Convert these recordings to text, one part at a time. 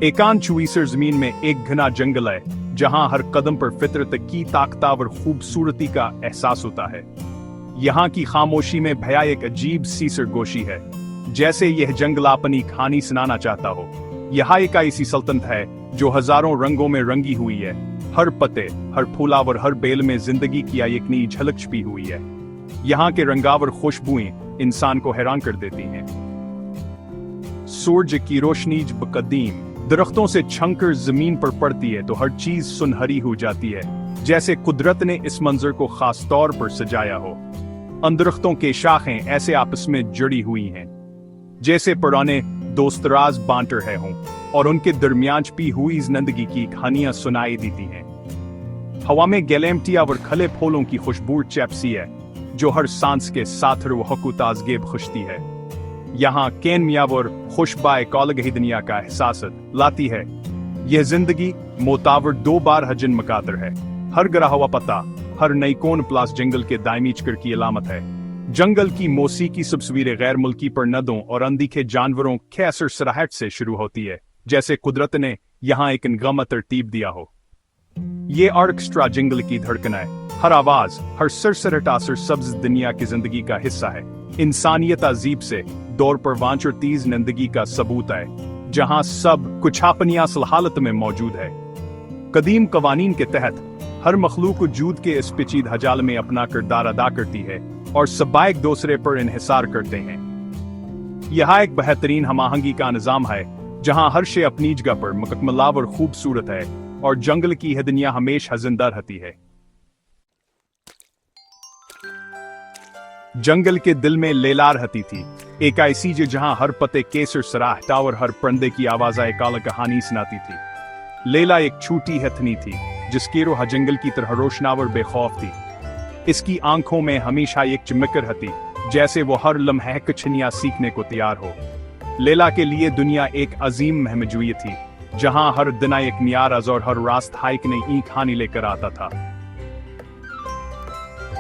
एकांत छुई सरजमीन में एक घना जंगल है जहां हर कदम पर फितरत की ताकतवर खूबसूरती का एहसास होता है। यहाँ की खामोशी में भया एक अजीब सी सरगोशी है, जैसे यह जंगल अपनी कहानी सुनाना चाहता हो। यहाँ एक ऐसी सल्तनत है जो हजारों रंगों में रंगी हुई है। हर पत्ते, हर फूलावर, हर बेल में जिंदगी की एक नई झलक छिपी हुई है। यहाँ के रंगावर खुशबुएं इंसान को हैरान कर देती हैं। सूरज की रोशनी जब कदीम दरख्तों से छंकर जमीन पर पड़ती है तो हर चीज सुनहरी हो जाती है, जैसे कुदरत ने इस मंजर को खास तौर पर सजाया हो। उन दरख्तों के शाखें ऐसे आपस में जुड़ी हुई हैं जैसे पुराने दोस्त राज बांट रहे हों, और उनके दरमियान छिपी हुई जिंदगी की कहानियां सुनाई देती हैं। हवा में गैलेमटिया और खले फूलों की खुशबू चैपसी है जो हर सांस के साथ रूह को ताजगेब खुशती है। यहाँ कैन मियावर खुशबाए कौलगही दुनिया का एहसास लाती है। यह जिंदगी मोतावर दो बार हजन मकादर है। हर गिरा हुआ पत्ता, हर नई कोन प्लास जंगल के दायमी चक्र की अलामत है। जंगल की मौसीकी तस्वीरें गैर मुल्की परनदों और अनदिखे जानवरों के असर सराहट से शुरू होती है, जैसे कुदरत ने यहाँ एक गम तरतीब दिया हो। ये ऑर्केस्ट्रा जंगल की धड़कन है। हर आवाज, हर सरसराहट असर सब्ज दुनिया की जिंदगी का हिस्सा है। इंसानियत अजीब से दौर पर वांचर तीज जिंदगी का सबूत है, जहां सब कुछ अपनी असल हालत में मौजूद है। कदीम कवानीन के तहत हर मखलूक वजूद के इस पेचीदा जाल में अपना किरदार अदा करती है और सब एक दूसरे पर इन्हिसार करते हैं। यह एक बेहतरीन हमाहंगी का निजाम है जहां हर शे अपनी जगह पर मुकम्मल और खूबसूरत है, और जंगल की यह दुनिया हमेशा जिंदा रहती है। जंगल के दिल में लैला रहती थी, एक ऐसी जहां हर पत्ते केसर सराहता और हर परिंदे की आवाज एक अलग कहानी सुनाती थी। लैला एक छोटी हथनी थी जिसकी रूह जंगल की तरह रोशनावर बेखौफ थी। इसकी आंखों में हमेशा एक चमक रहती, जैसे वो हर लम्हे कुछ नया सीखने को तैयार हो। लैला के लिए दुनिया एक अजीम महमजूई थी, जहां हर दिन एक नया राज और हर रास्ता एक नई कहानी लेकर आता था।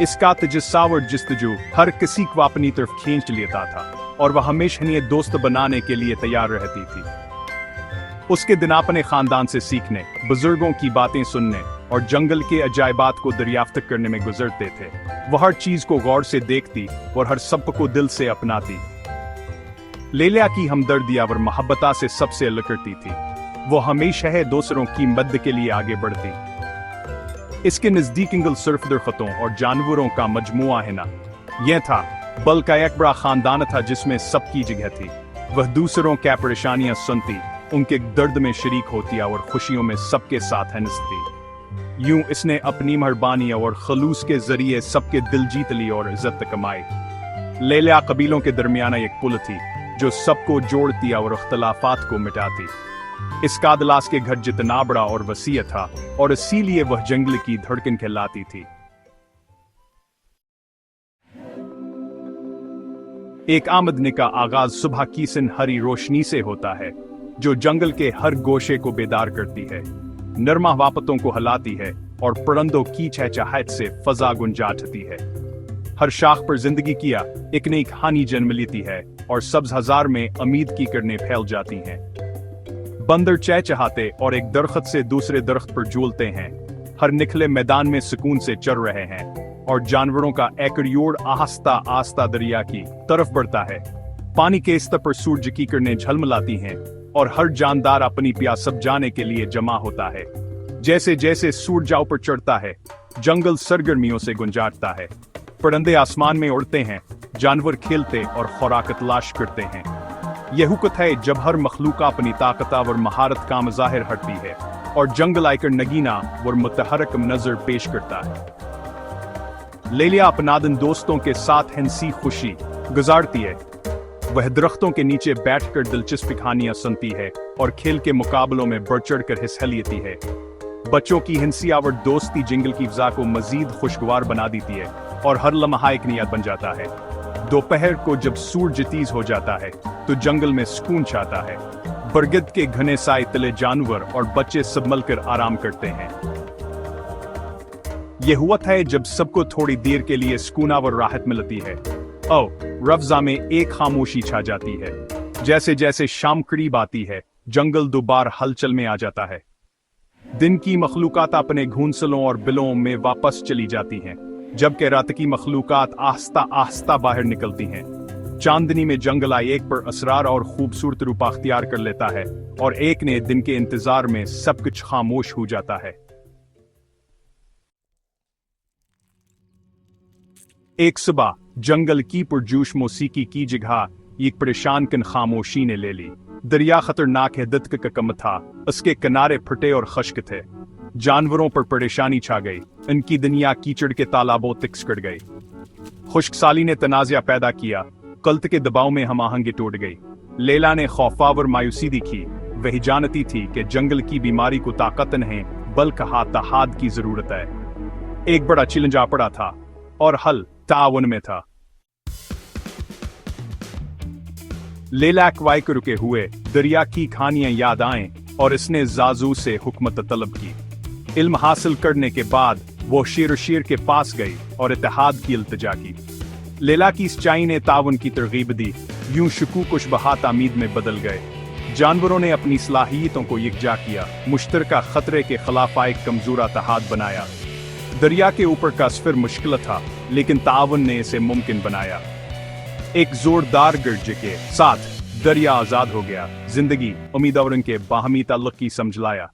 इसका तजस्सावर जिस्तजू हर किसी को अपनी तरफ खींच लेता था, और वह हमेशा नए दोस्त बनाने के लिए तैयार रहती थी। उसके दिन अपने खानदान से सीखने, बुजुर्गों की बातें सुनने और जंगल के अजायबात को दरियाफ्त करने में गुजरते थे। वह हर चीज को गौर से देखती और हर सब को दिल से अपनाती। लैला की हमदर्दी और मोहब्बता से सबसे अलग करती थी। वो हमेशा है दूसरों की मदद के लिए आगे बढ़ती। इसके नजदीक इंगल सिर्फ दरख्तों और जानवरों का मजमुआ है ना, यह था बल्कि एक बड़ा खानदान था जिसमें सबकी जगह थी। वह दूसरों की परेशानियां सुनती, उनके दर्द में शरीक होती और खुशियों में सबके साथ हंसती। यूं इसने अपनी मेहरबानी और खलूस के जरिए सबके दिल जीत ली और इज्जत कमाई। लैला कबीलों के दरमियान एक पुल थी जो सबको जोड़ती और इख्तलाफात को मिटाती। इसका दलास के घर जितना बड़ा और वसीय था, और इसीलिए वह जंगल की धड़कन कहलाती थी। एक आमदनी का आगाज सुबह की सुनहरी रोशनी से होता है, जो जंगल के हर गोशे को बेदार करती है, नरमा हवापतों को हिलाती है और परिंदों की चहचहाहट से फजा गुंजाती है। हर शाख पर जिंदगी किया एक नई कहानी जन्म लेती है, और सब्ज हजार में उम्मीद की किरणें फैल जाती हैं। बंदर चहचहाते और एक दरख्त से दूसरे दरख्त पर झूलते हैं। हर निखले मैदान में सुकून से चल रहे हैं, और जानवरों का एकड़ियोड़ आस्ता आस्ता दरिया की तरफ बढ़ता है। पानी के स्तर पर सूरज की किरणें झलमलाती हैं, और हर जानदार अपनी प्यास समझाने के लिए जमा होता है। जैसे जैसे सूरज ऊपर चढ़ता है, जंगल सरगर्मियों से गुंजाता है। परिंदे आसमान में उड़ते हैं, जानवर खेलते और खुराक तलाश करते हैं। यह हुकत है जब हर मखलूक अपनी ताकत और महारत का मज़ाहिर हटती है, और जंगल आकर नगीना और मुतहरक नजर पेश करता है। लैला अपनादन दोस्तों के साथ हंसी खुशी गुजारती है। वह दरख्तों के नीचे बैठकर दिलचस्प कहानियां सुनती है और खेल के मुकाबलों में बढ़ चढ़ कर हिस्सा लेती है। बच्चों की हंसी और दोस्ती जंगल की फिजा को मजीद खुशगवार बना देती है, और हर लम्हा एक नियत बन जाता है। दोपहर को जब सूरज तेज हो जाता है तो जंगल में सुकून छाता है। बरगद के घने साए तले जानवर और बच्चे सब मिलकर आराम करते हैं। यह हुआ है जब सबको थोड़ी देर के लिए सुकून और राहत मिलती है। रफ़्ज़ा में एक खामोशी छा जाती है। जैसे जैसे शाम करीब आती है, जंगल दोबारा हलचल में आ जाता है। दिन की मखलूकात अपने घोंसलों और बिलों में वापस चली जाती हैं, जबकि रात की मखलूकात आहिस्ता आहिस्ता बाहर निकलती हैं। चांदनी में जंगल एक पर असरार और खूबसूरत रूप अख्तियार कर लेता है, और एक ने दिन के इंतजार में सब कुछ खामोश हो जाता है। एक सुबह जंगल की पुरजोश मौसीकी की जगह एक परेशान कन खामोशी ने ले ली। दरिया खतरनाक हैदत का कम था, उसके किनारे फटे और खश्क थे। जानवरों पर परेशानी छा गई, इनकी दुनिया कीचड़ के तालाबों तक सिकुड़ गई। खुश्कसाली ने तनाज़ा पैदा किया, कल्त के दबाव में हमाहंगी टूट गई। लैला ने खौफावर मायूसी दिखी, वही जानती थी कि जंगल की बीमारी को ताकत नहीं बल्कि हाथ की जरूरत है। एक बड़ा चैलेंज आ पड़ा था और हल ताउन में था। लैला अगवाई के रुके हुए दरिया की कहानियां याद आएं और इसने जाजू से हुकमत तलब की। इल्म हासिल करने के बाद वो शेर के पास गई और इत्तेहाद की इल्तिजा की। लैला की सच्चाई ने ताउन की तरगीब दी, यूं शकूक शुबहात तामीद में बदल गए। जानवरों ने अपनी सलाहियतों को यकजा किया, मुश्तरका खतरे के खिलाफ एक कमजोर इत्तेहाद बनाया। दरिया के ऊपर का सफर मुश्किल था, लेकिन ताउन ने इसे मुमकिन बनाया। एक जोरदार गर्ज के साथ दरिया आजाद हो गया। जिंदगी, उम्मीद और उनके बाहमी ताल्लुक की समझ लाया।